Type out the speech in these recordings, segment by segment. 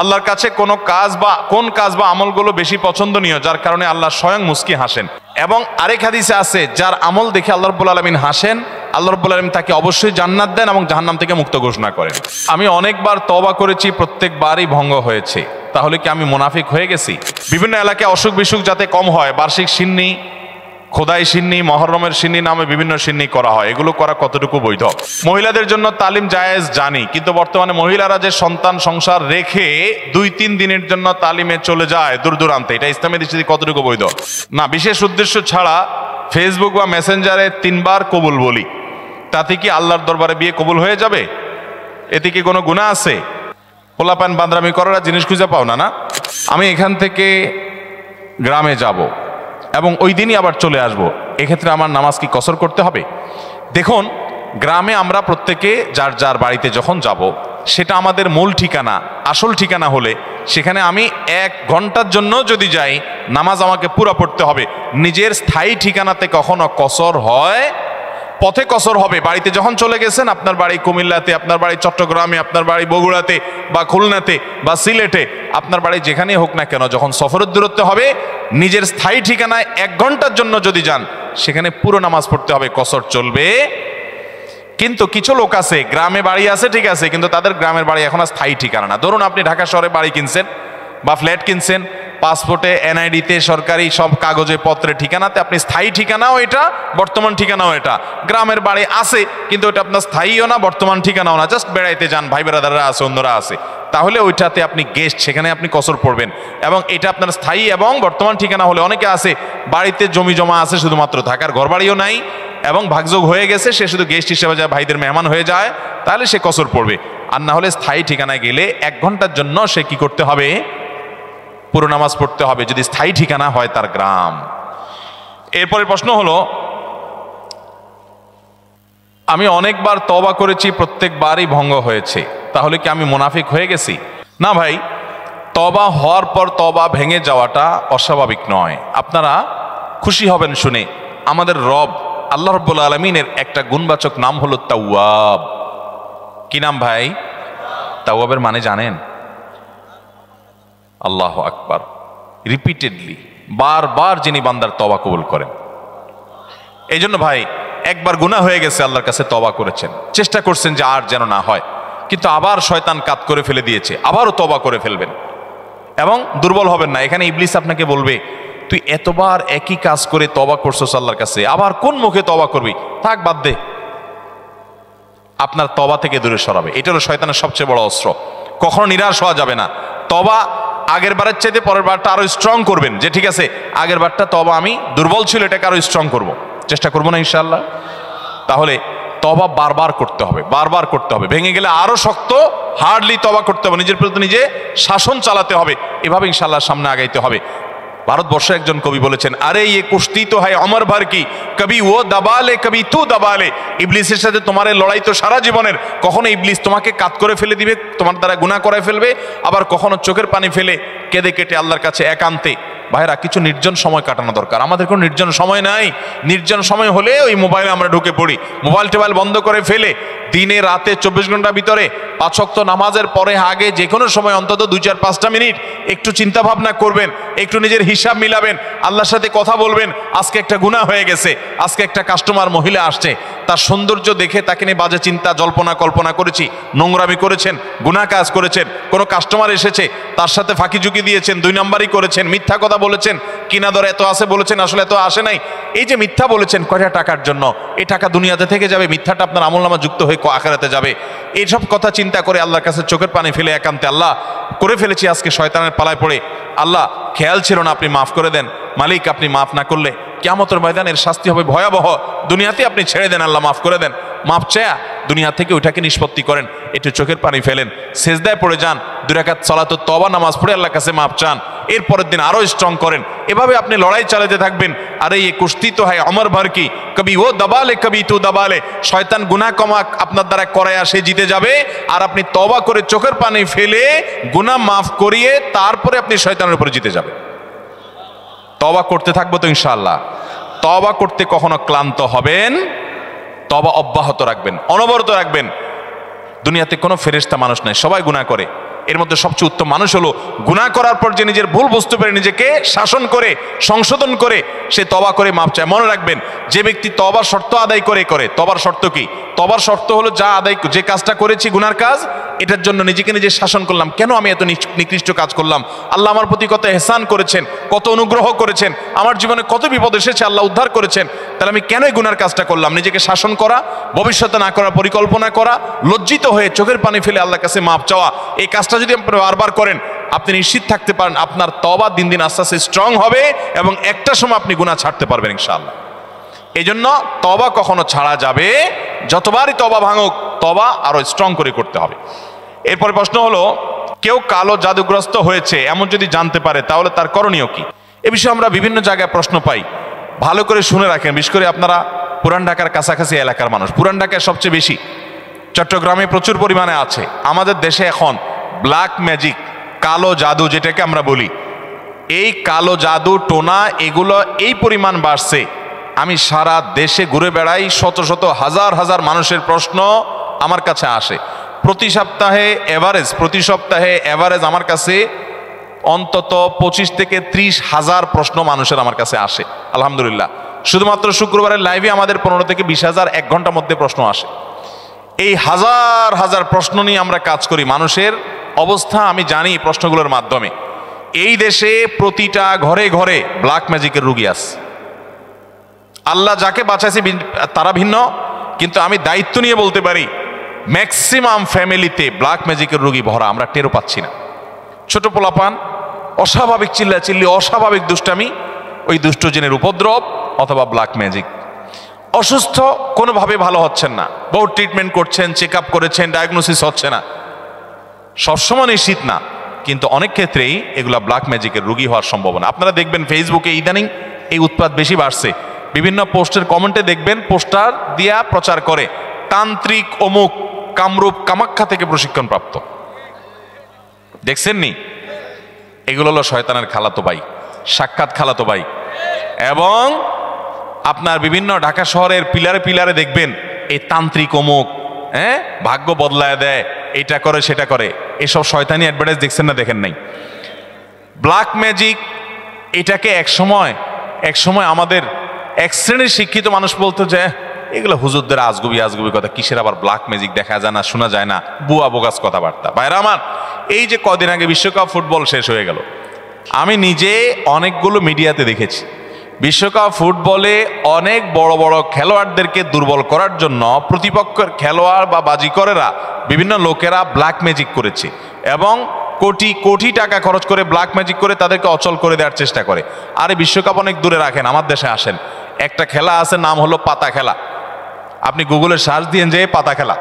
আল্লাহর কাছে কোন কাজ বা আমলগুলো বেশি পছন্দনীয় যার কারণে আল্লাহ স্বয়ং মুস্কি হাসেন। এবং আরেক হাদিসে আছে, যার আমল দেখে আল্লাহ রাব্বুল আলামিন হাসেন, আল্লাহ রাব্বুল আলামিন তাকে অবশ্যই জান্নাত দেন এবং জাহান্নাম থেকে মুক্ত ঘোষণা করেন। আমি অনেকবার তওবা করেছি, প্রত্যেকবারই ভঙ্গ হয়েছে, তাহলে কি আমি মুনাফিক হয়ে গেছি? বিভিন্ন এলাকায় অসুখ বিসুখ যাতে কম হয়, বার্ষিক সিন্নি, খোদাই সিন্নি, মহরমের সিন্নি নামে বিভিন্ন সিন্নি করা হয়, এগুলো করা কতটুকু বৈধ? মহিলাদের জন্য তালিম জায়েজ জানি, কিন্তু বর্তমানে মহিলারা যে সন্তান সংসার রেখে 2-3 দিনের জন্য তালিমে চলে যায় দূর দূরান্তে, এটা ইসলামের দৃষ্টিতে কতটুকু বৈধ? না, বিশেষ উদ্দেশ্য ছাড়া ফেসবুক বা মেসেঞ্জারে 3 বার কবুল বলি, তাতে কি আল্লাহর দরবারে বিয়ে কবুল হয়ে যাবে? এতে কি কোনো গুনাহ আছে? পোলাপান বান্দরামি করার জিনিস খুঁজে পাও না। না, আমি এখান থেকে গ্রামে যাব এবং ওই দিনই আবার চলে আসব, এক্ষেত্রে আমার নামাজ কি কসর করতে হবে? দেখুন, গ্রামে আমরা প্রত্যেকে যার যার বাড়িতে যখন যাব, সেটা আমাদের মূল ঠিকানা, আসল ঠিকানা হলে সেখানে আমি 1 ঘন্টার জন্য যদি যাই, নামাজ আমাকে পুরো পড়তে হবে। নিজের স্থায়ী ঠিকানাতে কখনো কসর হয়? পথে কসর হবে। বাড়িতে যখন চলে গেছেন, আপনার বাড়ি কুমিল্লাতে, আপনার বাড়ি চট্টগ্রামে, আপনার বাড়ি বগুড়াতে বা খুলনাতে বা সিলেটে, আপনার বাড়ি যেখানেই হোক না কেন, যখন সফরের দূরত্ব হবে, নিজের স্থায়ী ঠিকানায় 1 ঘন্টার জন্য যদি যান, সেখানে পুরো নামাজ পড়তে হবে, কসর চলবে। কিন্তু কিছু লোক আছে, গ্রামে বাড়ি আছে ঠিক আছে, কিন্তু তাদের গ্রামের বাড়ি এখন আর স্থায়ী ঠিকানা না। ধরুন আপনি ঢাকা শহরে বাড়ি কিনছেন বা ফ্ল্যাট কিনছেন, পাসপোর্টে, এনআইডিতে, সরকারি সব কাগজে পত্রে ঠিকানাতে আপনি স্থায়ী ঠিকানাও এটা, বর্তমান ঠিকানাও এটা। গ্রামের বাড়ি আছে, কিন্তু ওটা আপনার স্থায়ীও না, বর্তমান ঠিকানাও না, জাস্ট বেড়াইতে যান, ভাই বেড়াদাররা আছে, অন্যরা আছে, তাহলে ওইটাতে আপনি গেস্ট, সেখানে আপনি কসর পড়বেন। এবং এটা আপনার স্থায়ী এবং বর্তমান ঠিকানা হলে, অনেকে আছে বাড়িতে জমি জমা আছে, শুধুমাত্র থাকার ঘর বাড়িও নাই এবং ভাগযোগ হয়ে গেছে, সে শুধু গেস্ট হিসেবে যায়, ভাইদের মেহমান হয়ে যায়, তাহলে সে কসর পড়বে। আর না হলে স্থায়ী ঠিকানায় গেলে 1 ঘন্টার জন্য সে কি করতে হবে? পুরো নামাজ পড়তে হবে, যদি স্থায়ী ঠিকানা হয় তার গ্রাম। এরপরে প্রশ্ন হলো, আমি অনেকবার তওবা করেছি, প্রত্যেকবারই ভঙ্গ হয়েছে, তাহলে কি আমি মুনাফিক হয়ে গেছি? না ভাই, তওবা হওয়ার পর তওবা ভেঙে যাওয়াটা অস্বাভাবিক নয়। আপনারা খুশি হবেন শুনে, আমাদের রব আল্লাহ রাব্বুল আলামিনের একটা গুণবাচক নাম হলো তাওয়াব। কি নাম ভাই? তাওয়াবের মানে জানেন? আল্লাহু আকবার। রিপিটেডলি, বারবার যিনি বান্দার তওবা কবুল করেন। এই জন্য ভাই, একবার গুনাহ হয়ে গেছে, আল্লাহর কাছে তওবা করেছেন, চেষ্টা করছেন যে আর যেন না হয়, কিন্তু আবার শয়তান কাত করে ফেলে দিয়েছে, আবারও তওবা করে ফেলবেন এবং দুর্বল হবেন না। এখানে ইবলিস আপনাকে বলবে, তুই এতবার একই কাজ করে তওবা করছস আল্লাহর কাছে, আবার কোন মুখে তওবা করবি? থাক, বাদ দে। আপনার তওবা থেকে দূরে সরাবে। এটা হলো শয়তানের সবচেয়ে বড় অস্ত্র। কখনো নিরাশ হওয়া যাবে না। তওবা আগের বারের চাইতে পরের বারটা আরো স্ট্রং করবেন, যে ঠিক আছে আগের বারটা তওবা আমি দুর্বল ছিল, এটাকে আরো স্ট্রং করব, চেষ্টা করবো না ইনশাআল্লাহ। তাহলে তওবা বারবার করতে হবে, বারবার করতে হবে। ভেঙে গেলে আরো শক্ত, হার্ডলি তওবা করতে হবে, নিজের প্রতি নিজে শাসন চালাতে হবে, এভাবে ইনশাআল্লাহ সামনে আগাইতে হবে। ভারতবর্ষে একজন কবি বলেছেন, আরে ইয়ে কুশ্তি তো হয় অমর ভর কি, কবি ও দাবালে কবি তু দাবালে। ইবলিসের সাথে তোমার লড়াই তো সারা জীবনের। কখনো ইবলিস তোমাকে কাত করে ফেলে দিবে, তোমার দ্বারা গুনাহ করায় ফেলবে, আবার কখনো চোখের পানি ফেলে কেঁদে কেটে আল্লাহর কাছে একান্তে। ভাইরা, কিছু নির্জন সময় কাটানো দরকার। আমাদের কোনো নির্জন সময় নাই। নির্জন সময় হলে ওই মোবাইলে আমরা ঢুকে পড়ি, মোবাইল টোবাইল বন্ধ করে ফেলে দিনে রাতে 24 ঘন্টার ভিতরে 5 ওয়াক্ত নামাজের পরে আগে যে কোনো সময় অন্তত 2-4-5টা মিনিট একটু চিন্তা ভাবনা করবেন, একটু নিজের হিসাব মিলাবেন, আল্লাহর সাথে কথা বলবেন। আজকে একটা গুনাহ হয়ে গেছে, আজকে একটা কাস্টমার মহিলা আসছে, তার সৌন্দর্য দেখে তাকে নিয়ে বাজে চিন্তা জল্পনা কল্পনা করেছি, নোংরামি করেছেন, গুনাহ কাজ করেছেন। কোনো কাস্টমার এসেছে, তার সাথে ফাঁকি ঝুঁকি দিয়েছেন, 2 নাম্বারই করেছেন, মিথ্যা কথা বলেছেন, কিনা দর এত আছে বলেছেন, আসলে এত আসে নাই। এই যে মিথ্যা বলেছেন কয়টা টাকার জন্য, এই টাকা দুনিয়াতে থেকে যাবে, মিথ্যাটা আপনার আমলনামা যুক্ত হয়ে আখিরাতে যাবে। এইসব কথা চিন্তা করে আল্লাহর কাছে চোখের পানি ফেলে একান্তে, আল্লাহ করে ফেলেছি আজকে শয়তানের পালায় পড়ে, আল্লাহ খেয়াল ছিল না, আপনি মাফ করে দেন। মালিক, আপনি মাফ না করলে কিয়ামতের ময়দানের শাস্তি হবে ভয়াবহ। দুনিয়াতে আপনি ছেড়ে দেন, আল্লাহ মাফ করে দেন। মাফ চায়া দুনিয়া থেকে ওইটাকে নিষ্পত্তি করেন, একটু চোখের পানি ফেলেন, সেজদায় পড়ে যান, 2 রাকাত সালাতুত তওবা নামাজ পড়ে আল্লাহর কাছে মাফ চান, এরপরের দিন আরো স্ট্রং করেন। এভাবে আপনি লড়াই চালাতে থাকবেন। আরে এই কুস্তি তো হয় অমর ভর কি, কবি ও দাবালে কবি তু দাবালে। শয়তান গুনাহ কমা আপনার দ্বারা করায় সে জিতে যাবে, আর আপনি তওবা করে চোখের পানি ফেলে গুনাহ মাফ করিয়ে তারপরে আপনি শয়তানের উপরে জিতে যাবেন। তওবা করতে থাকবো তো ইনশাআল্লাহ। তওবা করতে কখনো ক্লান্ত হবেন, তওবা অব্যাহত রাখবেন, অনবরত রাখবেন। দুনিয়াতে কোনো ফেরেশতা মানুষ নাই, সবাই গুনাহ করে। এর মধ্যে সবচেয়ে উত্তম মানুষ হলো গুনাহ করার পর যে নিজের ভুল বুঝতে পারে নিজেকে শাসন করে সংশোধন করে সে তওবা করে মাপ চায়। মনে রাখবেন, যে ব্যক্তি তওবার শর্ত আদায় করে তওবার শর্ত কি? তওবার শর্ত হলো যে কাজটা করেছি গুনার কাজ, এটার জন্য নিজেকে নিজে শাসন করলাম, কেন আমি এত নিকৃষ্ট কাজ করলাম, আল্লাহ আমার প্রতি কত ইহসান করেছেন, কত অনুগ্রহ করেছেন, আমার জীবনে কত বিপদ এসেছে আল্লাহ উদ্ধার করেছেন, তাহলে আমি কেন এই গুনার কাজটা করলাম? নিজেকে শাসন করা, ভবিষ্যতে না করার পরিকল্পনা করা, লজ্জিত হয়ে চোখের পানি ফেলে আল্লাহর কাছে মাপ চাওয়া, এই কাজটা যদি আপনি বারবার করেন আপনি নিশ্চিত থাকতে পারেন আপনার তওবা দিন দিন আস্তে আস্তে স্ট্রং হবে এবং একটা সময় আপনি গুনাহ ছাড়তে পারবেন ইনশাআল্লাহ। এই জন্য তওবা কখনো ছাড়া যাবে, যতবারই তওবা ভাঙুক তওবা আরো স্ট্রং করে করতে হবে। এরপরে প্রশ্ন হলো, কেউ কালো জাদুগ্রস্ত হয়েছে এমন যদি জানতে পারে তাহলে তার করণীয় কি? এ বিষয়ে আমরা বিভিন্ন জায়গায় প্রশ্ন পাই, ভালো করে শুনে রাখেন। বিশেষ করে আপনারা পুরান ঢাকার কাছাকাছি এলাকার মানুষ, পুরান ঢাকায় সবচেয়ে বেশি, চট্টগ্রামে প্রচুর পরিমাণে আছে। আমাদের দেশে এখন ব্ল্যাক ম্যাজিক, কালো জাদু যেটাকে আমরা বলি, এই কালো জাদু টোনা এগুলো এই পরিমাণ বাড়ছে, আমি সারা দেশে ঘুরে বেড়াই, শত শত হাজার হাজার মানুষের প্রশ্ন আমার কাছে আসে। প্রতি সপ্তাহে এভারেজ আমার কাছে অন্তত 25 থেকে 30,000 প্রশ্ন মানুষের আমার কাছে আসে আলহামদুলিল্লাহ। শুধুমাত্র শুক্রবারের লাইভে আমাদের 15 থেকে 20,000 এক ঘন্টার মধ্যে প্রশ্ন আসে। এই হাজার হাজার প্রশ্ন নিয়ে আমরা কাজ করি। মানুষের অবস্থা আমি জানি প্রশ্নগুলোর মাধ্যমে। এই দেশে প্রতিটা ঘরে ঘরে ব্ল্যাক ম্যাজিকের রুগী আছে। আল্লাহ যাকে বাঁচাইছে তারা ভিন্ন, কিন্তু আমি দায়িত্ব নিয়ে বলতে পারি ম্যাক্সিমাম ফ্যামিলিতে ব্ল্যাক ম্যাজিকের রুগী ভরা, আমরা টেরও পাচ্ছি না। ছোট পোলাপান, অস্বাভাবিক চিল্লাচিল্লি, অস্বাভাবিক দুষ্টামি, ওই দুষ্ট জিনের উপদ্রব অথবা ব্ল্যাক ম্যাজিক। অসুস্থ, কোনোভাবে ভালো হচ্ছেন না, বহু ট্রিটমেন্ট করছেন, চেক আপ করেছেন, ডায়াগনোসিস হচ্ছে না। সবসময় নিশ্চিত না, কিন্তু অনেক ক্ষেত্রেই এগুলা ব্ল্যাক ম্যাজিকের রুগী হওয়ার সম্ভাবনা। আপনারা দেখবেন ফেসবুকে ইদানিং এই উৎপাত বেশি বাড়ছে। বিভিন্ন পোস্টের কমেন্টে দেখবেন পোস্টার দিয়া প্রচার করে তান্ত্রিক অমুক কামরূপ কামাখ্যা থেকে প্রশিক্ষণ প্রাপ্ত। দেখছেন নি? এগুলো হলো শয়তানের খালাতো ভাই, সাক্ষাৎ খালাতো ভাই। এবং আপনার বিভিন্ন ঢাকা শহরের পিলারে পিলারে দেখবেন এই তান্ত্রিক অমুক, ভাগ্য বদলায় দেয়, এটা করে সেটা করে, এসব শয়তানি অ্যাডভার্টাইজ দেখছেন না? দেখেন নাই? ব্ল্যাক ম্যাজিক এটাকে এক সময় আমাদের এক শ্রেণীর শিক্ষিত মানুষ বলতো যে এগুলো হুজুরদের আজগুবি কথা, কিসের আবার ব্ল্যাক ম্যাজিক, দেখা যায় না, শোনা যায় না, বুয়া বোগাস কথাবার্তা। ভাইরা আমার, এই যে কদিন আগে বিশ্বকাপ ফুটবল শেষ হয়ে গেল, আমি নিজে অনেকগুলো মিডিয়াতে দেখেছি বিশ্বকাপ ফুটবলে অনেক বড় বড় খেলোয়াড়দেরকে দুর্বল করার জন্য প্রতিপক্ষের খেলোয়াড় বা বাজিকরেরা, বিভিন্ন লোকেরা ব্ল্যাক ম্যাজিক করেছে এবং কোটি কোটি টাকা খরচ করে ব্ল্যাক ম্যাজিক করে তাদেরকে অচল করে দেওয়ার চেষ্টা করে। আরে বিশ্বকাপ অনেক দূরে রাখেন, আমার দেশে আসেন। একটা খেলা আছে, নাম হলো পাতা খেলা। আপনি গুগলে সার্চ দিয়ে যে পাতা খেলা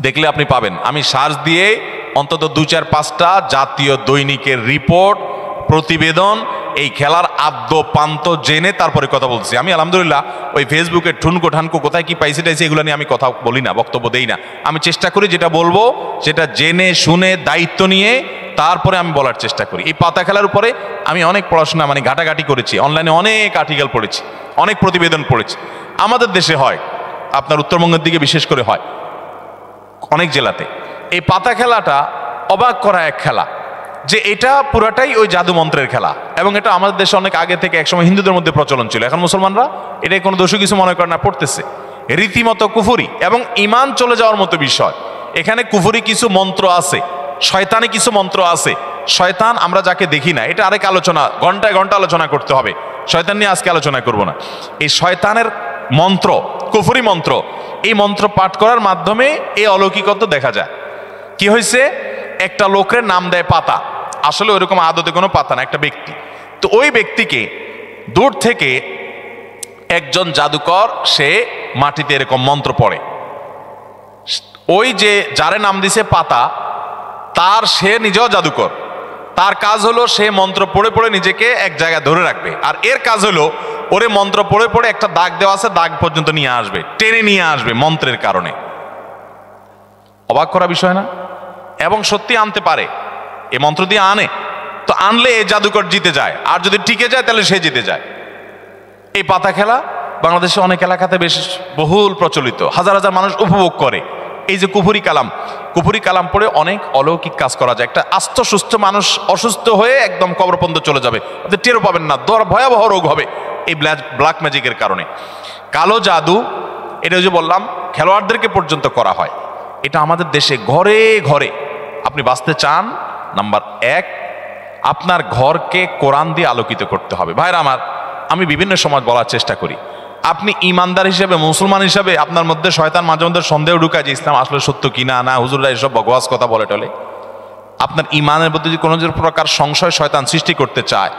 দেখলে আপনি পাবেন। আমি সার্চ দিয়ে অন্তত 2-4-5টা জাতীয় দৈনিকের রিপোর্ট, প্রতিবেদন, এই খেলার আদ্য পান্ত জেনে তারপরে কথা বলছি। আমি আলহামদুলিল্লাহ ওই ফেসবুকে ঠুনকো ঠানকো কোথায় কি পাইছে টাইছে এগুলো নিয়ে আমি কথা বলি না, বক্তব্য দেই না। আমি চেষ্টা করি যেটা বলবো সেটা জেনে শুনে দায়িত্ব নিয়ে তারপরে আমি বলার চেষ্টা করি। এই পাতা খেলার উপরে আমি অনেক পড়াশোনা ঘাটাঘাটি করেছি, অনলাইনে অনেক আর্টিকেল পড়েছি, অনেক প্রতিবেদন পড়েছি। আমাদের দেশে হয়, আপনার উত্তরবঙ্গের দিকে বিশেষ করে হয়, অনেক জেলাতে। এই পাতা খেলাটা অবাক করা এক খেলা, যে এটা পুরাটাই ওই জাদু মন্ত্রের খেলা। এবং এটা আমাদের দেশে অনেক আগে থেকে একসময় হিন্দুদের মধ্যে প্রচলন ছিল। এখন মুসলমানরা এটাই কোনো দোষী কিছু মনে করে না, পড়তেছে। রীতিমতো কুফুরি এবং ইমান চলে যাওয়ার মতো বিষয়। এখানে কুফুরি কিছু মন্ত্র আছে, শয়তানি কিছু মন্ত্র আছে। শয়তান আমরা যাকে দেখি না, এটা আরেক আলোচনা, ঘন্টায় ঘন্টা আলোচনা করতে হবে, শয়তান নিয়ে আজকে আলোচনা করব না। এই শয়তানের মন্ত্র, কুফুরি মন্ত্র, এই মন্ত্র পাঠ করার মাধ্যমে এই অলৌকিকত্ব দেখা যায়। কি হয়েছে, একটা লোকের নাম দেয় পাতা, আসলে ওইরকম আদতে কোনো পাতা না, একটা ব্যক্তি। তো ওই ব্যক্তিকে দূর থেকে একজন জাদুকর সে মাটিতে এরকম মন্ত্র পড়ে। ওই যে যারে নাম দিছে পাতা, তার সে নিজেও জাদুকর। তার কাজ হলো সে মন্ত্র পড়ে পড়ে নিজেকে এক জায়গায় ধরে রাখবে, আর এর কাজ হলো ওরে মন্ত্র পড়ে পড়ে একটা দাগ দেওয়া আছে, দাগ পর্যন্ত নিয়ে আসবে, টেনে নিয়ে আসবে মন্ত্রের কারণে। অবাক করা বিষয় না? এবং সত্যি আনতে পারে, এ মন্ত্র দিয়ে আনে, তো আনলে এই জাদুকর জিতে যায়, আর যদি টিকে যায় তাহলে সে জিতে যায়। এই পাতা খেলা বাংলাদেশে অনেক এলাকাতে বেশ বহুল প্রচলিত, হাজার হাজার মানুষ উপভোগ করে। এই যে কুফুরি কালাম, কুফরি কালাম পড়ে অনেক অলৌকিক কাজ করা যায়। একটা আস্ত সুস্থ মানুষ অসুস্থ হয়ে একদম কবর পর্যন্ত চলে যাবে, আপনি টেরও পাবেন না, ভয়াবহ রোগ হবে এই ব্ল্যাক ম্যাজিকের কারণে। কালো জাদু, এটা যে বললাম খেলোয়াড়দেরকে পর্যন্ত করা হয়। এটা আমাদের দেশে ঘরে ঘরে। আপনি বাঁচতে চান, নাম্বার 1, আপনার ঘরকে কোরআন দিয়ে আলোকিত করতে হবে। ভাইরা আমার, আমি বিভিন্ন সময় বলার চেষ্টা করি, আপনি ইমানদার হিসেবে, মুসলমান হিসেবে আপনার মধ্যে শয়তান মাঝে মধ্যে সন্দেহ ঢুকায় যে ইসলাম আসলে সত্য কিনা, না হুজুররা এসব বকওয়াস কথা বলে টলে। আপনার ইমানের মধ্যে যদি কোনো প্রকার সংশয় শয়তান সৃষ্টি করতে চায়,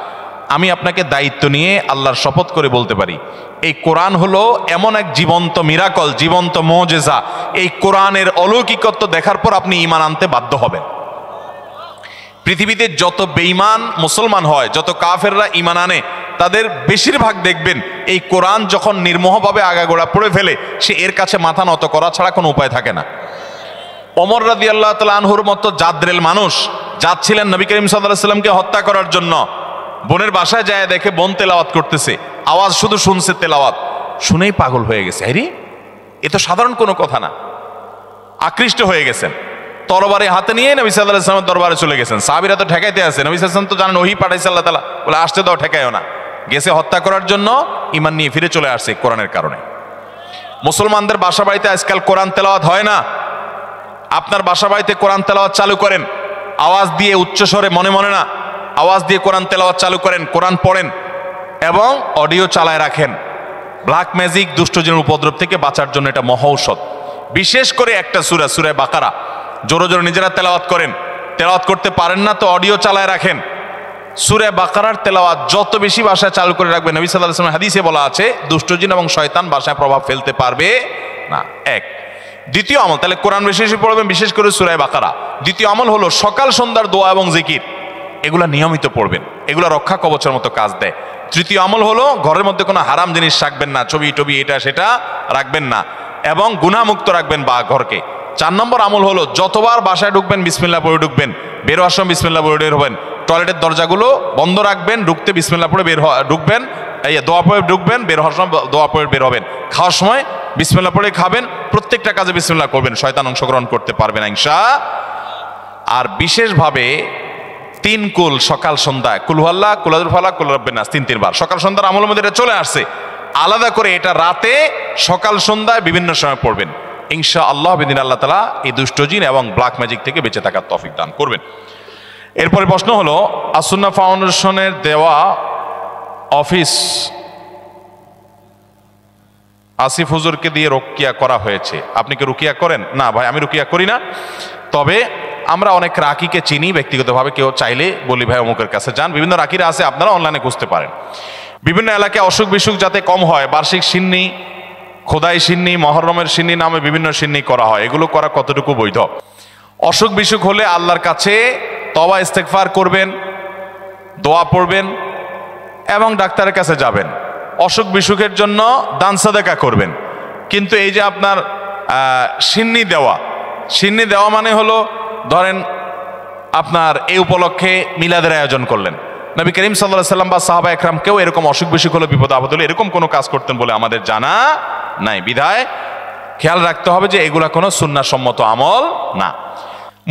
আমি আপনাকে দায়িত্ব নিয়ে আল্লাহর শপথ করে বলতে পারি, এই কোরআন হলো এমন এক জীবন্ত মিরাকল, জীবন্ত মুজিজা। এই কোরআনের অলৌকিকত্ব দেখার পর আপনি ইমান আনতে বাধ্য হবেন। পৃথিবীতে যত বেঈমান মুসলমান হয়, যত কাফেররা ইমান আনে, তাদের বেশিরভাগ দেখবেন এই কোরআন যখন নির্মোহভাবে আগাগোড়া পড়ে ফেলে, সে এর কাছে মাথা নত করা ছাড়া কোনো উপায় থাকে না। ওমর রাদিয়াল্লাহু তাআলা আনহুর মতো জাদ্রেল মানুষ যাচ্ছিলেন নবী করিম সাল্লাল্লাহু আলাইহি ওয়াসাল্লামকে হত্যা করার জন্য, বোনের বাসায় যায় দেখে বোন তেলাওয়াত করতেছে, আওয়াজ শুধু শুনছে, তেলাওয়াত শুনেই পাগল হয়ে গেছে। আরে এ তো সাধারণ কোনো কথা না, আকৃষ্ট হয়ে গেছেন। তরবারি হাতে নিয়ে নবী সাল্লাল্লাহু আলাইহি ওয়াসাল্লামের দরবারে চলে গেছেন। সাহাবীরা তো ঠেকাইতে আছে, নবী সাল্লাল্লাহু আলাইহি ওয়াসাল্লাম তো জানেন ওহী পাঠাইছে আল্লাহ তাআলা, বলে আসতে দাও, ঠেকাইও না। গেছে হত্যা করার জন্য, ঈমান নিয়ে ফিরে চলে আসছে কোরআনের কারণে। মুসলমানদের বাসা বাড়িতে আজকাল কোরআন তেলাওয়াত হয় না। আপনার বাসা বাড়িতে কোরআন তেলাওয়াত চালু করেন, আওয়াজ দিয়ে উচ্চস্বরে, মনে মনে না, আওয়াজ দিয়ে কোরআন তেলাওয়াত চালু করেন, কোরআন পড়েন এবং অডিও চালায় রাখেন। ব্ল্যাক ম্যাজিক, দুষ্টজনের উপদ্রব থেকে বাঁচার জন্য এটা মহৌষধ। বিশেষ করে একটা সূরা, সূরা বাকারা জোরে জোরে নিজেরা তেলাওয়াত করেন। তেলাওয়াত করতে পারেন না তো অডিও চালায় রাখেন। সূরা বাকারার তেলাওয়াত যত বেশি ভাষায় চালু করে রাখবেন, নবী সাল্লাল্লাহু আলাইহি ওয়াসাল্লাম হাদিসে বলা আছে দুষ্টজিন এবং শয়তান ভাষায় প্রভাব ফেলতে পারবে না। এক। দ্বিতীয় আমল, তাহলে কোরআন বেশি বেশি পড়বেন, বিশেষ করে সূরা বাকারা। দ্বিতীয় আমল হলো সকাল সন্ধ্যার দোয়া এবং জিকির, এগুলা নিয়মিত পড়বেন, এগুলা রক্ষা কবচের মতো কাজ দেয়। তৃতীয় আমল হলো ঘরের মধ্যে কোনো হারাম জিনিস রাখবেন না, ছবি টবি এটা সেটা রাখবেন না, এবং গুনাহমুক্ত রাখবেন বা ঘরকে। 4 নম্বর আমল হলো যতবার বাসায় ঢুকবেন বিসমিল্লাহ পড়ে ঢুকবেন, বের হওয়ার সময় বিসমিল্লাহ পড়ে বের হবেন। টয়লেটের দরজাগুলো বন্ধ রাখবেন, ঢুকতে বিসমিল্লাহ পড়ে ঢুকবেন, দোয়া পড়ে ঢুকবেন, বের হওয়ার সময় দোয়া পড়ে বের হবেন। খাওয়ার সময় বিসমিল্লাহ পড়ে খাবেন, প্রত্যেকটা কাজে বিসমিল্লাহ করবেন, শয়তান অংশগ্রহণ করতে পারবে না ইনশাআল্লাহ। আর বিশেষভাবে 3 কুল সকাল সন্ধ্যায়, কুল হুয়াল্লাহ, কুল আযুল ফালাক, কুল রাব্বিন নাস, 3 বার সকাল সন্ধ্যার আমলের মধ্যে এটা চলে আসছে। আলাদা করে এটা রাতে, সকাল সন্ধ্যায় বিভিন্ন সময় পড়বেন ইনশাআল্লাহ। বিদিন আল্লাহ তাআলা এই দুষ্টজিন এবং ব্ল্যাক ম্যাজিক থেকে বেঁচে থাকার তৌফিক দান করবেন। এরপরে প্রশ্ন হলো, আসুন্নাহ ফাউন্ডেশনের দেওয়া অফিস আসিফ হুজুরকে দিয়ে রুকিয়া করা হয়েছে, আপনি কি রুকিয়া করেন? না ভাই, আমি রুকিয়া করি না। তবে আমরা অনেক রাকিকে চিনি ব্যক্তিগতভাবে, কেউ চাইলে বলি ভাই অমুকের কাছে যান, বিভিন্ন রাকিরা আছে, আপনারা অনলাইনে খুঁজতে পারেন। বিভিন্ন এলাকায় অসুখ বিসুখ যাতে কম হয়, বার্ষিক সিন্নি, খোদাই সিন্নি, মহরমের সিন্নি নামে বিভিন্ন সিন্নি করা হয়, এগুলো করা কতটুকু বৈধ? অসুখ বিসুখ হলে আল্লাহর কাছে তওবা ইস্তেগফার করবেন, দোয়া পড়বেন এবং ডাক্তারের কাছে যাবেন। অসুখ বিসুখের জন্য দান সাদাকা করবেন। কিন্তু এই যে আপনার সিন্নি দেওয়া মানে হলো, ধরেন আপনার এই উপলক্ষে মিলাদের আয়োজন করলেন, নবী করিম সাল্লাল্লাহু আলাইহি ওয়াসাল্লাম বা সাহাবা একরাম কেউ এরকম অসুখ বিসুখ হলে, বিপদ আপদ হলে এরকম কোনো কাজ করতেন বলে আমাদের জানা নাই। বিধায় খেয়াল রাখতে হবে যে এগুলা কোনো সুন্নাহ সম্মত আমল না।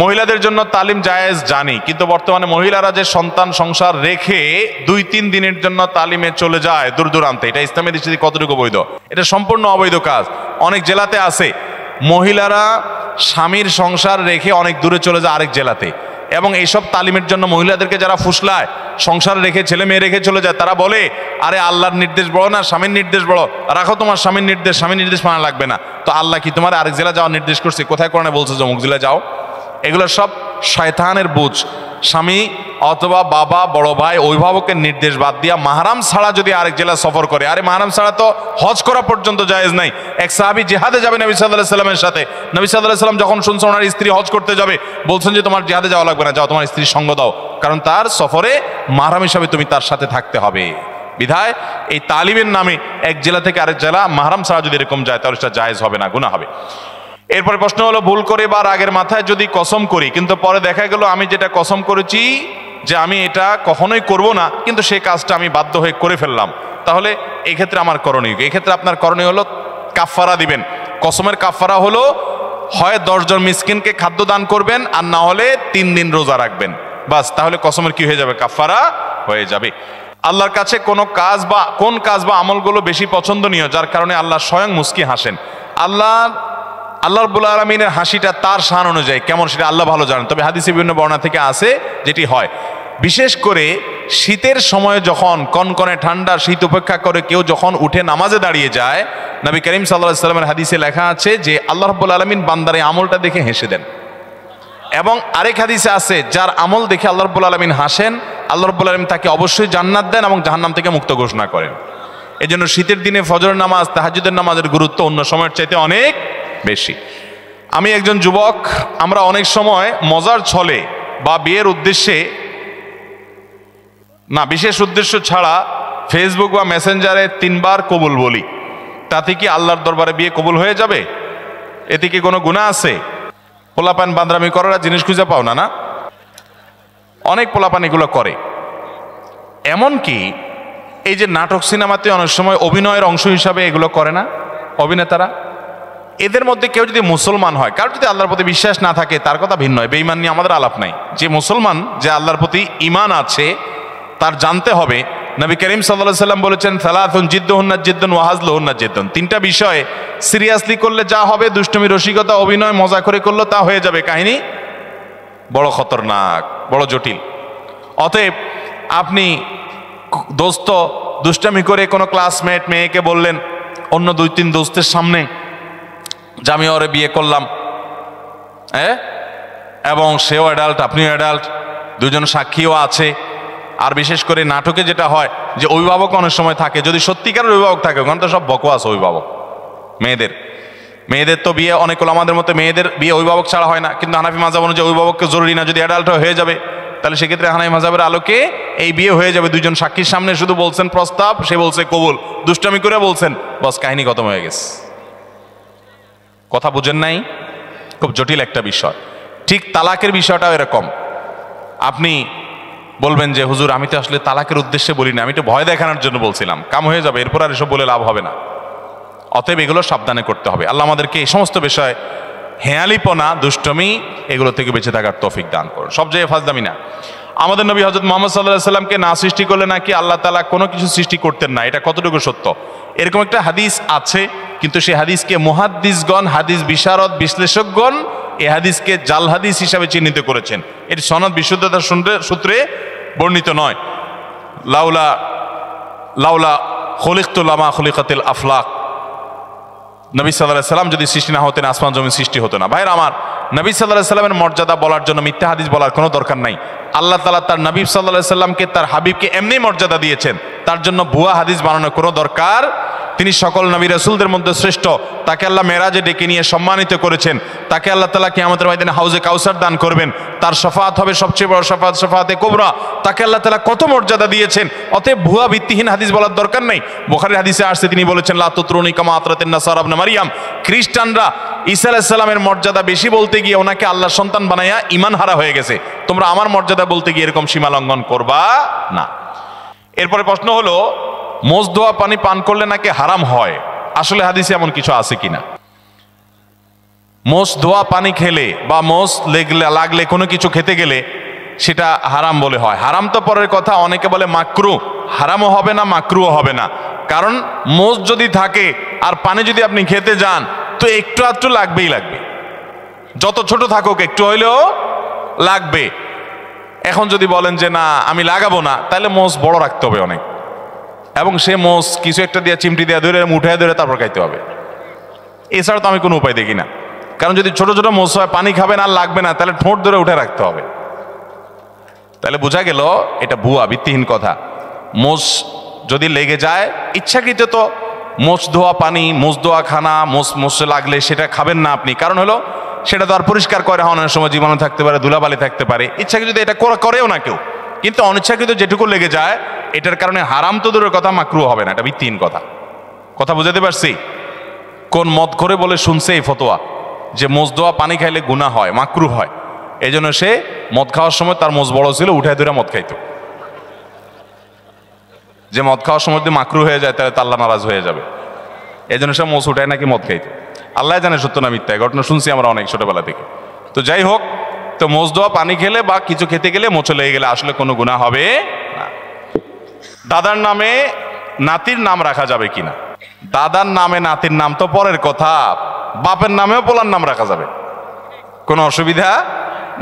মহিলাদের জন্য তালিম জায়েজ জানি, কিন্তু বর্তমানে মহিলারা যে সন্তান সংসার রেখে 2-3 দিনের জন্য তালিমে চলে যায় দূর দূরান্তে, এটা ইসলামের দৃষ্টিতে কতটুকু বৈধ? এটা সম্পূর্ণ অবৈধ কাজ। অনেক জেলাতে আছে মহিলারা স্বামীর সংসার রেখে অনেক দূরে চলে যায় আরেক জেলাতে, এবং এইসব তালিমের জন্য মহিলাদেরকে যারা ফুসলায়, সংসার রেখে ছেলে মেয়ে রেখে চলে যায়, তারা বলে আরে আল্লাহর নির্দেশ বড় না স্বামীর নির্দেশ বড়, রাখো তোমার স্বামীর নির্দেশ মানা লাগবে না। তো আল্লাহ কি তোমার আরেক জেলা যাওয়ার নির্দেশ করছে? কোথায় কোরআনে বলছে যে অমুক জেলা যাও? এগুলো সব শয়তানের বুঝ। স্বামী অথবা বাবা, বড় ভাই, অভিভাবকের নির্দেশ বাদ দিয়া মাহরাম ছাড়া যদি আরেক জেলা সফর করে, আরে মাহরাম ছাড়া তো হজ করা পর্যন্ত জায়েজ নাই। এক সাহাবী জিহাদে যাবে নবী সাল্লাল্লাহু আলাইহি ওয়াসাল্লামের সাথে, নবী সাল্লাল্লাহু আলাইহি ওয়াসাল্লাম যখন শুনছেন ওনার স্ত্রী হজ করতে যাবে, বলছেন যে তোমার জিহাদে যাওয়া লাগবে না, যাও তোমার স্ত্রীর সঙ্গ দাও, কারণ তার সফরে মাহরাম হিসাবে তুমি তার সাথে থাকতে হবে। বিধায় এই তালিমের নামে এক জেলা থেকে আরেক জেলা মাহরাম ছাড়া যদি এরকম যায়, তাহলে সেটা জায়েজ হবে না, গুনাহ হবে। এরপরে প্রশ্ন হলো, ভুল করে বা রাগের মাথায় যদি কসম করি, কিন্তু পরে দেখা গেল আমি যেটা কসম করেছি যে আমি এটা কখনোই করব না, কিন্তু সেই কাজটা আমি বাধ্য হয়ে করে ফেললাম, তাহলে এই ক্ষেত্রে আমার করণীয়? এই ক্ষেত্রে আপনার করণীয় হলো কাফারা দিবেন। কসমের কাফারা হলো হয় 10 জন মিসকিনকে খাদ্য দান করবেন, আর না হলে 3 দিন রোজা রাখবেন। বাস, তাহলে কসমের কি হয়ে যাবে? কাফারা হয়ে যাবে। আল্লাহর কাছে কোন কাজ বা আমলগুলো বেশি পছন্দনীয় যার কারণে আল্লাহ স্বয়ং মুস্কি হাসেন? আল্লাহ রাব্বুল আলামিনের হাসিটা তার শান অনুযায়ী কেমন সেটা আল্লাহ ভালো জানেন। তবে হাদিসে বিভিন্ন বর্ণনা থেকে আসে যেটি হয়, বিশেষ করে শীতের সময় যখন কনকনে ঠান্ডা শীত উপেক্ষা করে কেউ যখন উঠে নামাজে দাঁড়িয়ে যায়, নবী করিম সাল্লাল্লাহু আলাইহি ওয়াসাল্লামের হাদিসে লেখা আছে যে আল্লাহ রাব্বুল আলামিন বান্দার এই আমলটা দেখে হেসে দেন। এবং আরেক হাদিসে আছে, যার আমল দেখে আল্লাহ রাব্বুল আলামিন হাসেন, আল্লাহ রাব্বুল আলামিন তাকে অবশ্যই জান্নাত দেন এবং জাহান্নাম থেকে মুক্ত ঘোষণা করেন। এজন্য শীতের দিনে ফজরের নামাজ, তাহাজ্জুদের নামাজের গুরুত্ব অন্য সময়ের চাইতে অনেক বেশি। আমি একজন যুবক, আমরা অনেক সময় মজার ছলে বা বিয়ের উদ্দেশ্যে না, বিশেষ উদ্দেশ্য ছাড়া ফেসবুক বা মেসেঞ্জারে 3 বার কবুল বলি। তাতে কি আল্লাহর দরবারে বিয়ে কবুল হয়ে যাবে? এতে কি কোনো গুনাহ আছে? পোলাপান বান্দরামি করার জিনিস খুঁজে পাও না? অনেক পোলাপান এগুলো করে। এমনকি এই যে নাটক সিনেমাতে অনেক সময় অভিনয়ের অংশ হিসাবে এগুলো করে না অভিনেতারা? এদের মধ্যে কেউ যদি মুসলমান হয়, কারো যদি আল্লাহর প্রতি বিশ্বাস না থাকে তার কথা ভিন্ন হয়, বেঈমান নিয়ে আমাদের আলাপ নাই। যে মুসলমান, যে আল্লাহর প্রতি ঈমান আছে, তার জানতে হবে নবী করিম সাল্লাল্লাহু আলাইহি ওয়াসাল্লাম বলেছেন, সালাতুন জিদ্দুহুন্না জিদ্দুন ওয়া হাজলুহুন্না জিদ্দুন। 3টা বিষয়ে সিরিয়াসলি করলে যা হবে, দুষ্টমি, রসিকতা, অভিনয়, মজা করে করলে তা হয়ে যাবে কাহিনী বড় খতরনাক, বড় জটিল। অতএব আপনি দোস্ত দুষ্টামি করে কোনো ক্লাসমেট মেয়েকে বললেন অন্য 2-3 দোস্তের সামনে যে আমি ওরে বিয়ে করলাম, এবং সেও অ্যাডাল্ট, আপনিও অ্যাডাল্ট, 2 জন সাক্ষীও আছে। আর বিশেষ করে নাটকে যেটা হয় যে অভিভাবক অনেক সময় থাকে, যদি সত্যিকারের অভিভাবক থাকে, ওখানে তো সব বকওয়াস অভিভাবক। মেয়েদের তো বিয়ে অনেক হলো, আমাদের মতো মেয়েদের বিয়ে অভিভাবক ছাড়া হয় না, কিন্তু হানাফি মাযহাব অনুযায়ী অভিভাবককে জরুরি না, যদি অ্যাডাল্ট হয়ে যাবে তাহলে সেক্ষেত্রে হানাফি মাযহাবের আলোকে এই বিয়ে হয়ে যাবে। 2 জন সাক্ষীর সামনে শুধু বলছেন প্রস্তাব, সে বলছে কবুল, দুষ্টামি করে বলছেন, বস কাহিনী খতম হয়ে গেছে। কথা বুঝেন নাই? খুব জটিল একটা বিষয়। ঠিক তালাকের বিষয়টাও এরকম। আপনি বলবেন যে হুজুর আমি তো আসলে তালাকের উদ্দেশ্যে বলি না, আমি তো ভয় দেখানোর জন্য বলছিলাম, কাম হয়ে যাবে, এরপর আর এসব বলে লাভ হবে না। অতএব এগুলো সাবধানে করতে হবে। আল্লাহ আমাদেরকে এই সমস্ত বিষয়, হেয়ালিপনা, দুষ্টমি, এগুলো থেকে বেঁচে থাকার তৌফিক দান করুন। সব জায়গায় ফাজলামি না। আমাদের নবী হযরত মুহাম্মদ সাল্লাল্লাহু আলাইহি ওয়াসাল্লামকে না সৃষ্টি করলে নাকি আল্লাহ তাআলা কোনো কিছু সৃষ্টি করতেন না। এটা কতটুকু সত্য? এরকম একটা হাদিস আছে, কিন্তু সেই হাদিসকে মুহাদ্দিসগণ, হাদিস বিশারদ, বিশ্লেষকগণ এই হাদিসকে জাল হাদিস হিসাবে চিহ্নিত করেছেন। এর সনদ বিশুদ্ধতার সূত্রে বর্ণিত নয়। লাউলা খলিকতু লামা খলিকাতিল আফলাক, নবী সাল্লাল্লাহু আলাইহি ওয়াসাল্লাম যদি সৃষ্টি না হতেন আসমান জমিন সৃষ্টি হতো না। ভাইরা আমার, নবী সাল্লাল্লাহু আলাইহি ওয়াসাল্লামের মর্যাদা বলার জন্য মিথ্যা হাদিস বলার কোনো দরকার নাই। আল্লাহ তাআলা তার নবী সাল্লাল্লাহু আলাইহি ওয়াসাল্লামকে, তার হাবিবকে এমনি মর্যাদা দিয়েছেন, তার জন্য ভুয়া হাদিস বানানোর কোনো দরকার। তিনি সকল নবী রাসূলদের মধ্যে শ্রেষ্ঠ, তাকে আল্লাহ মেরাজে ডেকে নিয়ে সম্মানিত করেছেন, তাকে আল্লাহ তাআলা কিয়ামতের ময়দানে হাউজে কাউসার দান করবেন, তার শাফাআত হবে সবচেয়ে বড় শাফাআত, শাফাআতে কুবরা। তাকে আল্লাহ তাআলা কত মর্যাদা দিয়েছেন। অতএব ভুয়া ভিত্তিহীন হাদিস বলার দরকার নেই। বুখারীর হাদিসে আসছে, তিনি বলেছেন লা তুতরুনি কামা আতরাতিন নাসারা ইবনে মারইয়াম। খ্রিস্টানরা ঈসা আলাইহিস সালামের মর্যাদা বেশি বলতে গিয়ে ওনাকে আল্লাহর সন্তান বানায়া ঈমান হারা হয়ে গেছে। তোমরা আমার মর্যাদা বলতে গিয়ে এরকম সীমা লঙ্ঘন করবা না। এরপরে প্রশ্ন হলো, মোজ ধোয়া পানি পান করলে নাকি হারাম হয়, আসলে হাদিসে এমন কিছু আছে কিনা? মোজ ধোয়া পানি খেলে বা মোজ লাগলে কোনো কিছু খেতে গেলে সেটা হারাম বলে হয়। হারাম তো পরের কথা, অনেকে বলে মাকরু, হারামও হবে না মাকরুও হবে না। কারণ মোজ যদি থাকে আর পানি যদি আপনি খেতে যান তো একটু আধটু লাগবেই লাগবে, যত ছোট থাকুক একটু হইলেও লাগবে। এখন যদি বলেন যে না আমি লাগাবো না, তাহলে মোজ বড় রাখতে হবে অনেক, এবং সে মোষ কিছু একটা দিয়ে চিমটি দিয়ে ধরে উঠায় ধরে তারপর খাইতে হবে। এছাড়া তো আমি কোনো উপায় দেখি না। কারণ যদি ছোট ছোট মোষ হয়, পানি খাবেন আর লাগবে না, তাহলে ঠোঁট ধরে উঠে রাখতে হবে। তাহলে বোঝা গেল এটা ভুয়া ভিত্তিহীন কথা। মোষ যদি লেগে যায় ইচ্ছাকৃত, তো মোষ ধোয়া পানি, মোষ ধোয়া খানা, মোষে লাগলে সেটা খাবেন না আপনি। কারণ হলো সেটা তো আর পরিষ্কার করে অনেক সময় জীবাণু থাকতে পারে, ধুলাবালি থাকতে পারে। ইচ্ছাকৃত যদি এটা করেও না কেউ, কিন্তু অনিচ্ছাকৃত যেটুকু লেগে যায় এটার কারণে হারাম তো দূরের কথা, মাকরুহ হবে না। এটা ভিত্তিহীন কথা। কথা বুঝাতে পারছি? কোন মত করে বলে শুনছে এই ফতোয়া যে মোজ ধোয়া পানি খাইলে গুনাহ হয়, মাকরুহ হয়। এই জন্য সে মদ খাওয়ার সময় তার মোজ বড় ছিল, উঠায় ধরে মদ খাইতো। যে মদ খাওয়ার সময় যদি মাকরুহ হয়ে যায় তাহলে তো আল্লাহ নারাজ হয়ে যাবে। এই জন্য সে মোজ উঠায় নাকি মদ খাইতো। আল্লাহ জানে সত্য না মিথ্যা, ঘটনা শুনছি আমরা অনেক ছোটবেলা থেকে। তো যাই হোক, তো মোজ দেওয়া পানি খেলে বা কিছু খেতে গেলে মোচো লেগে গেলে আসলে কোনো গুনাহ হবে না। দাদার নামে নাতির নাম রাখা যাবে কিনা? দাদার নামে নাতির নাম তো পরের কথা, বাপের নামেও পোলার নাম রাখা যাবে, কোনো অসুবিধা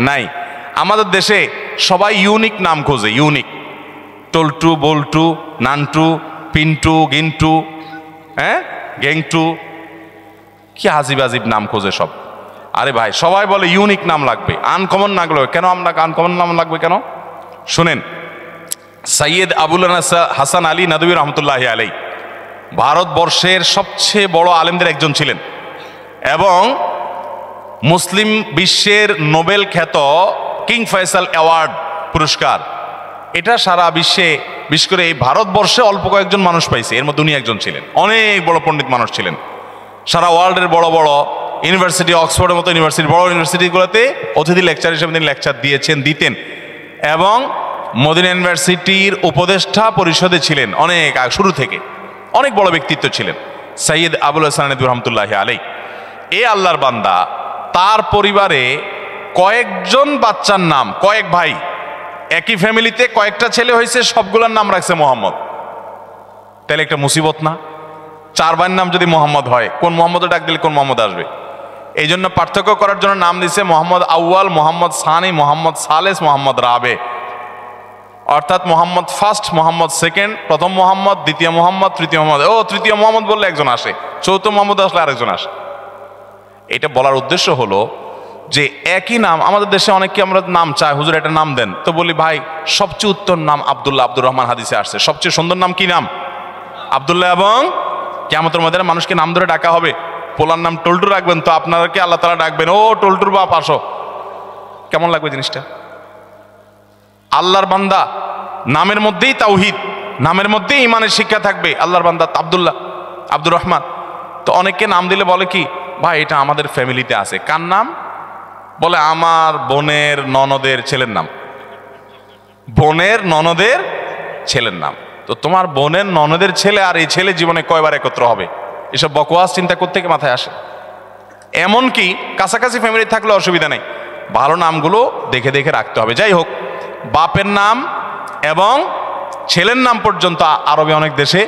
নাই। আমাদের দেশে সবাই ইউনিক নাম খোঁজে, ইউনিক, টল্টু, বল্টু, নান্টু, পিন্টু, গিন্টু, গেংটু, কি আজিব আজিব নাম খোঁজে সব। আরে ভাই, সবাই বলে ইউনিক নাম লাগবে, আনকমন না লাগবে কেন? আমরা আনকমন নাম লাগবে কেন? শুনেন, সৈয়দ আবুল হাসান আলী নদভী রহমতুল্লাহ আলাই ভারতবর্ষের সবচেয়ে বড় আলেমদের একজন ছিলেন এবং মুসলিম বিশ্বের নোবেল খ্যাত কিং ফয়সাল অ্যাওয়ার্ড পুরস্কার, এটা সারা বিশ্বে, বিশেষ করে এই ভারতবর্ষে অল্প কয়েকজন মানুষ পাইছে, এর মধ্যে উনি একজন ছিলেন। অনেক বড় পণ্ডিত মানুষ ছিলেন, সারা ওয়ার্ল্ডের বড় বড় ইউনিভার্সিটি, অক্সফোর্ডের মতো ইউনিভার্সিটি, বড় ইউনিভার্সিটিগুলোতে অতিথি লেকচার হিসেবে তিনি লেকচার দিতেন এবং মদিনা ইউনিভার্সিটির উপদেষ্টা পরিষদে ছিলেন অনেক শুরু থেকে, অনেক বড় ব্যক্তিত্ব ছিলেন সৈয়দ আবুল হাসান নদভী রহমতুল্লাহ আলাই। এ আল্লাহর বান্দা, তার পরিবারে কয়েকজন বাচ্চার নাম, কয়েক ভাই, একই ফ্যামিলিতে কয়েকটা ছেলে হয়েছে, সবগুলোর নাম রাখছে মোহাম্মদ। তাহলে একটা মুসিবত না? 4 ভাইয়ের নাম যদি মোহাম্মদ হয়, কোন মোহাম্মদ ডাক দিলে কোন মোহাম্মদ আসবে? এই জন্য পার্থক্য করার জন্য নাম দিছে মোহাম্মদ আউয়াল, মোহাম্মদ সানি, মোহাম্মদ সালেস, মোহাম্মদ রাবে, অর্থাৎ মোহাম্মদ ফার্স্ট, মোহাম্মদ সেকেন্ড, প্রথম মোহাম্মদ, দ্বিতীয় মোহাম্মদ, তৃতীয় মোহাম্মদ। ও, তৃতীয় মোহাম্মদ বললে একজন আসে, চৌথ মোহাম্মদ আসলে আরেকজন আসে। এটা বলার উদ্দেশ্য হলো যে একই নাম, আমাদের দেশে অনেককে আমরা নাম চাই, হুজুর একটা নাম দেন, তো বলি ভাই সবচেয়ে উত্তম নাম আব্দুল্লাহ, আব্দুর রহমান হাদিসে আসছে, সবচেয়ে সুন্দর নাম কি নাম? আব্দুল্লাহ। এবং কিয়ামতের ময়দানে মানুষকে নাম ধরে ডাকা হবে। পোলার নাম টল্টু রাখবেন তো আপনাকে আল্লাহ তাআলা ডাকবেন, ও টল্টুর বাপ আসো। কেমন লাগবে জিনিসটা? আল্লাহর বান্দা, নামের মধ্যেই তাওহীদ, নামের মধ্যেই ইমানের শিক্ষা থাকবে। আল্লাহর বান্দা আব্দুল্লাহ, আব্দুর রহমান। তো অনেককে নাম দিলে বলে কি, ভাই এটা আমাদের ফ্যামিলিতে আছে। কার নাম? বলে আমার বোনের ননদের ছেলের নাম, বোনের ননদের ছেলের নাম। তো তোমার বোনের ননদের ছেলে আর এই ছেলে জীবনে কয়বার একত্র হবে? এসব বকওয়াস চিন্তা করতে থেকে মাথায় আসে। এমনকি কাছাকাছি ফ্যামিলি থাকলে অসুবিধা নেই, ভালো নামগুলো দেখে দেখে রাখতে হবে। যাই হোক, বাপের নাম এবং ছেলের নাম পর্যন্ত আরবে অনেক দেশে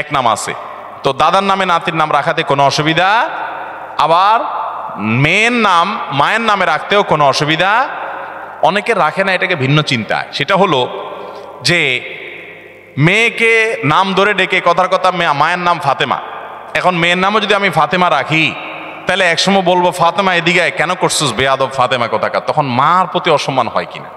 এক নাম আছে। তো দাদার নামে নাতির নাম রাখাতে কোনো অসুবিধা, আবার মেয়ের নাম মায়ের নামে রাখতেও কোনো অসুবিধা। অনেকে রাখে না, এটাকে ভিন্ন চিন্তা। সেটা হলো যে মেয়েকে নাম ধরে ডেকে, কথার কথা মায়ের নাম ফাতেমা, এখন মেয়ের নামও যদি আমি ফাতেমা রাখি, তাহলে একসময় বলবো ফাতেমা এদিকে কেন করছিস বেয়াদব ফাতেমা কোথাকার, তখন মার প্রতি অসম্মান হয় কিনা।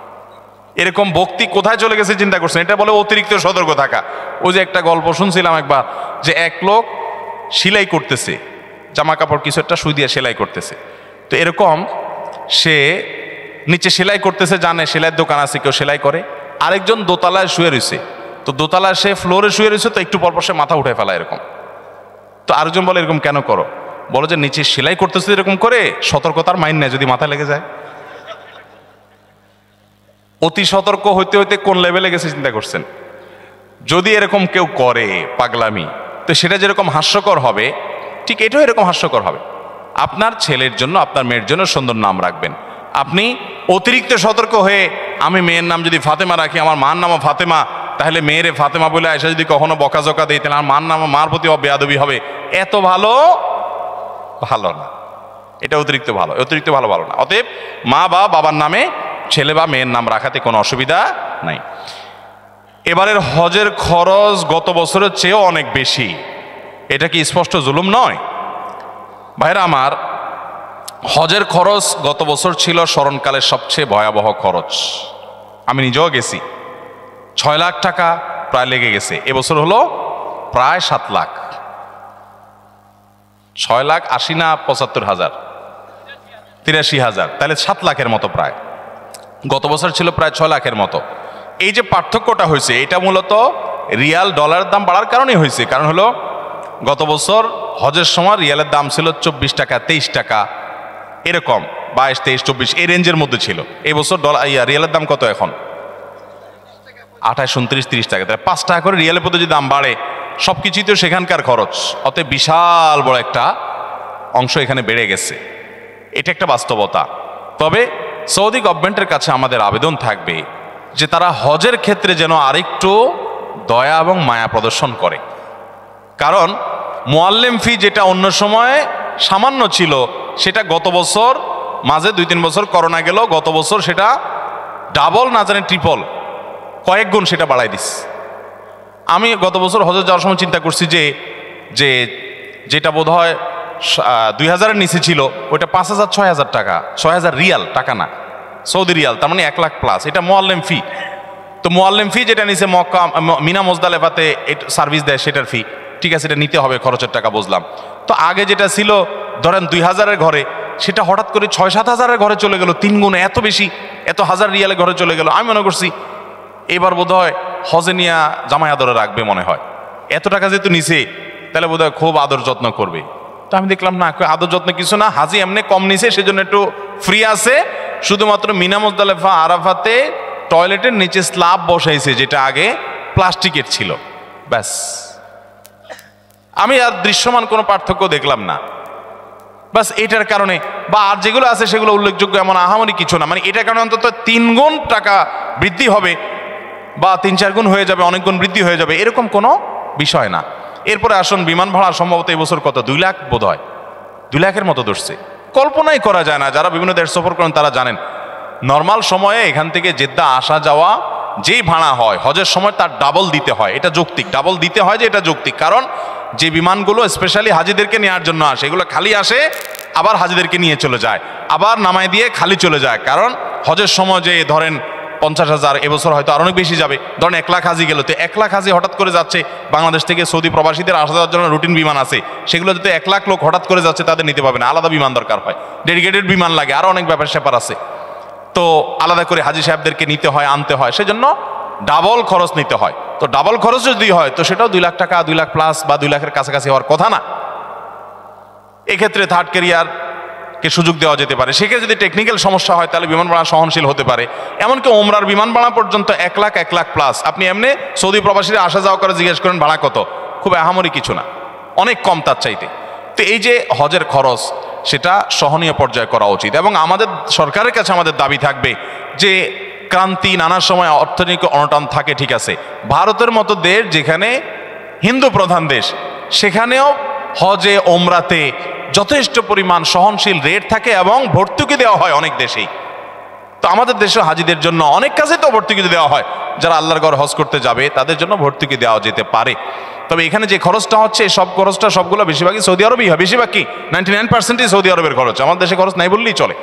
এরকম ভক্তি কোথায় চলে গেছে চিন্তা করছেন? এটা বলে অতিরিক্ত সতর্ক থাকা। ওই যে একটা গল্প শুনছিলাম একবার, যে এক লোক সেলাই করতেছে, জামা কাপড় কিছু একটা সুই দিয়ে সেলাই করতেছে। তো এরকম সে নিচে সেলাই করতেছে, জানে সেলাইয়ের দোকান আছে, কেউ সেলাই করে। আরেকজন দোতলায় শুয়ে রয়েছে, তো দোতলায় সে ফ্লোরে শুয়ে রয়েছে, তো একটু পরপর সে মাথা উঠে ফেলা এরকম। তো আরেকজন বলে এরকম কেন করো? বলো যে নিচে সেলাই করতেছে এরকম করে, সতর্কতার মাইন নেই, যদি মাথা লেগে যায়। অতি সতর্ক হইতে হইতে কোন লেভেলে গেছে চিন্তা করছেন? যদি এরকম কেউ করে পাগলামি, তো সেটা যেরকম হাস্যকর হবে, ঠিক এটাও এরকম হাস্যকর হবে। আপনার ছেলের জন্য, আপনার মেয়ের জন্য সুন্দর নাম রাখবেন। আপনি অতিরিক্ত সতর্ক হয়ে, আমি মেয়ের নাম যদি ফাতেমা রাখি, আমার মার নামও ফাতেমা, তাহলে মেয়েরে ফাতেমা বলে আয়সা যদি কখনো বকাঝকা দেয়, তাহলে আমার মার নাম, মার প্রতি বেয়াদবি হবে। এত ভালো না, এটা অতিরিক্ত ভালো, অতিরিক্ত ভালো না। অতএব মা বা বাবার নামে ছেলে বা মেয়ের নাম রাখাতে কোনো অসুবিধা নাই। এবারের হজের খরচ গত বছরের চেয়েও অনেক বেশি, এটা কি স্পষ্ট জুলুম নয়? ভাইরা আমার, হজের খরচ গত বছর ছিল স্মরণকালের সবচেয়ে ভয়াবহ খরচ। আমি নিজেও গেছি, 6 লাখ টাকা প্রায় লেগে গেছে। এবছর হলো প্রায় 7 লাখ। 6 লাখ 80 না 75,000, 83,000, তাহলে 7 লাখের মতো প্রায়। গত বছর ছিল প্রায় 6 লাখের মতো। এই যে পার্থক্যটা হয়েছে, এটা মূলত রিয়াল ডলারের দাম বাড়ার কারণেই হয়েছে। কারণ হলো গত বছর হজের সময় রিয়ালের দাম ছিল 24 টাকা, 23 টাকা, এরকম 22, 23, 24 এই রেঞ্জের মধ্যে ছিল। এই বছর রিয়ালের দাম কত এখন? 28, 29, 30 টাকা। তাহলে 5 টাকা করে রিয়ালের প্রতি যদি দাম বাড়ে, সবকিছুই তো সেখানকার খরচ। অতএব বিশাল বড় একটা অংশ এখানে বেড়ে গেছে, এটা একটা বাস্তবতা। তবে সৌদি গভর্নমেন্টের কাছে আমাদের আবেদন থাকবে যে তারা হজের ক্ষেত্রে যেন আরেকটু দয়া এবং মায়া প্রদর্শন করে। কারণ মুআল্লিম ফি যেটা অন্য সময় সামান্য ছিল, সেটা গত বছর মাঝে 2-3 বছর করোনা গেল, গত বছর সেটা ডাবল না জানে ট্রিপল কয়েক গুণ সেটা বাড়াই দিস। আমি গত বছর হজে যাওয়ার সময় চিন্তা করছি যে যেটা বোধ হয় 2000-এর নিচে ছিল ওইটা 5000-6000 টাকা, 6000 রিয়াল, টাকা না, সৌদি রিয়াল, তার মানে 1 লাখ প্লাস। এটা মুআল্লিম ফি। তো মুআল্লিম ফি যেটা নিচে মক্কা মিনা মুজদালেফাতে সার্ভিস দেয় সেটার ফি, ঠিক আছে, এটা নিতে হবে, খরচের টাকা বুঝলাম। তো আগে যেটা ছিল ধরেন 2000-এর ঘরে, সেটা হঠাৎ করে 6-7 হাজারের ঘরে চলে গেল, 3 গুণ, এত বেশি, এত হাজার রিয়ালের ঘরে চলে গেল। আমি মনে করছি এবার বোধ হয় হজে নিয়া জামাই আদরে রাখবে মনে হয়, এত টাকা যেহেতু নিছে তাহলে বোধ হয় খুব আদর যত্ন করবে। তো আমি দেখলাম না, আদর যত্ন কিছু না, হাজি এমনি কম নিছে, সেজন্য একটু ফ্রি আছে, শুধুমাত্র মিনা মুজদালেফা আরাফাতে টয়লেটের নিচে স্ল্যাব বসাইছে যেটা আগে প্লাস্টিকের ছিল, ব্যাস। আমি আর দৃশ্যমান কোনো পার্থক্য দেখলাম না, বাস এটার কারণে। বা আর যেগুলো আছে সেগুলো উল্লেখযোগ্য এমন আহামরি কিছু না, মানে এটার কারণে অন্তত 3 গুণ টাকা বৃদ্ধি হবে বা 3-4 গুণ হয়ে যাবে, অনেক গুণ বৃদ্ধি হয়ে যাবে, এরকম কোনো বিষয় না। এরপরে আসুন, বিমান ভাড়া সম্ভবত এই বছর কত, 2 লাখ বোধ হয়, 2 লাখের মতো ধরছে। কল্পনাই করা যায় না, যারা বিভিন্ন দেশ সফর করেন তারা জানেন। নর্মাল সময়ে এখান থেকে জেদ্দা আসা যাওয়া যেই ভাড়া হয় হজের সময় তার ডাবল দিতে হয়, এটা যৌক্তিক, ডাবল দিতে হয় যে এটা যৌক্তিক। কারণ যে বিমানগুলো স্পেশালি হাজিদেরকে নেওয়ার জন্য আসে, এগুলো খালি আসে আবার হাজিদেরকে নিয়ে চলে যায়, আবার নামায় দিয়ে খালি চলে যায়। কারণ হজের সময় যে ধরেন 50,000, এবছর হয়তো আর অনেক বেশি যাবে, ধরেন 1 লাখ হাজি গেল, তো 1 লাখ হাজি হঠাৎ করে যাচ্ছে বাংলাদেশ থেকে, সৌদি প্রবাসীদের আসা যাওয়ার জন্য রুটিন বিমান আছে, সেগুলো যদি 1 লাখ লোক হঠাৎ করে যাচ্ছে তাদের নিতে পারবে না, আলাদা বিমান দরকার হয়, ডেডিকেটেড বিমান লাগে, আরও অনেক ব্যাপার স্যাপার আছে, তো আলাদা করে হাজি সাহেবদেরকে নিতে হয়, আনতে হয়, সেজন্য ডাবল খরচ নিতে হয়। তো ডাবল খরচ যদি হয় তো সেটাও 2 লাখ টাকা, 2 লাখ প্লাস বা 2 লাখের কাছাকাছি হওয়ার কথা না। এক্ষেত্রে থার্ড ক্যারিয়ারকে সুযোগ দেওয়া যেতে পারে। সেক্ষেত্রে যদি টেকনিক্যাল সমস্যা হয় তাহলে বিমান ভাড়া সহনশীল হতে পারে। এমনকি ওমরার বিমান ভাড়া পর্যন্ত 1 লাখ, 1 লাখ প্লাস। আপনি এমনি সৌদি প্রবাসীরা আসা যাওয়া করে জিজ্ঞেস করেন ভাড়া কত, খুব আহামরি কিছু না, অনেক কম তার চাইতে। তো এই যে হজের খরচ, সেটা সহনীয় পর্যায়ে করা উচিত। এবং আমাদের সরকারের কাছে আমাদের দাবি থাকবে যে ক্রান্তি, নানা সময় অর্থনৈতিক অনটন থাকে, ঠিক আছে, ভারতের মতো দেশ যেখানে হিন্দু প্রধান দেশ, সেখানেও হজে ওমরাতে যথেষ্ট পরিমাণ সহনশীল রেট থাকে এবং ভর্তুকি দেওয়া হয় অনেক দেশেই। তো আমাদের দেশে হাজিদের জন্য অনেক কাজে তো ভর্তুকি দেওয়া হয়, যারা আল্লাহর ঘর হজ করতে যাবে তাদের জন্য ভর্তুকি দেওয়া যেতে পারে। তবে এখানে যে খরচটা হচ্ছে, সব খরচটা সবগুলো বেশিরভাগই সৌদি আরবই হয়, বেশিরভাগ কি 99%ই সৌদি আরবের খরচ, আমাদের দেশে খরচ নাই বললেই চলে।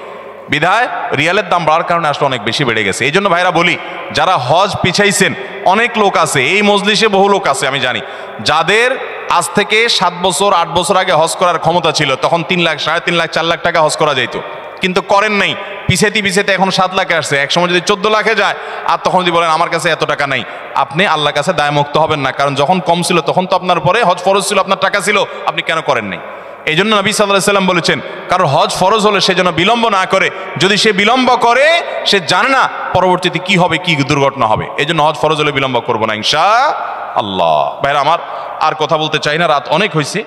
বিধায় রিয়ালের দাম বাড়ার কারণে আসলে অনেক বেশি বেড়ে গেছে। এই জন্য ভাইরা বলি, যারা হজ পিছাইছেন, অনেক লোক আছে এই মজলিসে, বহু লোক আছে আমি জানি, যাদের আজ থেকে 7 বছর 8 বছর আগে হজ করার ক্ষমতা ছিল, তখন 3 লাখ, 3.5 লাখ, 4 লাখ টাকা হজ করা যেত, কিন্তু করেন নাই, পিছাইতে এখন 7 লাখে আসছে, একসময় যদি 14 লাখে যায়, আর তখন যদি বলেন আমার কাছে এত টাকা নাই, আপনি আল্লাহর কাছে দায়মুক্ত হবেন না। কারণ যখন কম ছিল তখন তো আপনার পরে হজ ফরজ ছিল, আপনার টাকা ছিল, আপনি কেন করেন নাই? এই জন্য নবী সাল্লাল্লাহু আলাইহি ওয়াসাল্লাম বলেছেন, কারণ হজ ফরজ হলে সে যেন বিলম্ব না করে, যদি সে বিলম্ব করে সে জানে না পরবর্তীতে কি হবে, কি দুর্ঘটনা হবে। এই জন্য হজ ফরজ হলে বিলম্ব করবো না ইনশাআল্লাহ। ভাইরা আমার, আর কথা বলতে চাই না, রাত অনেক হয়েছে।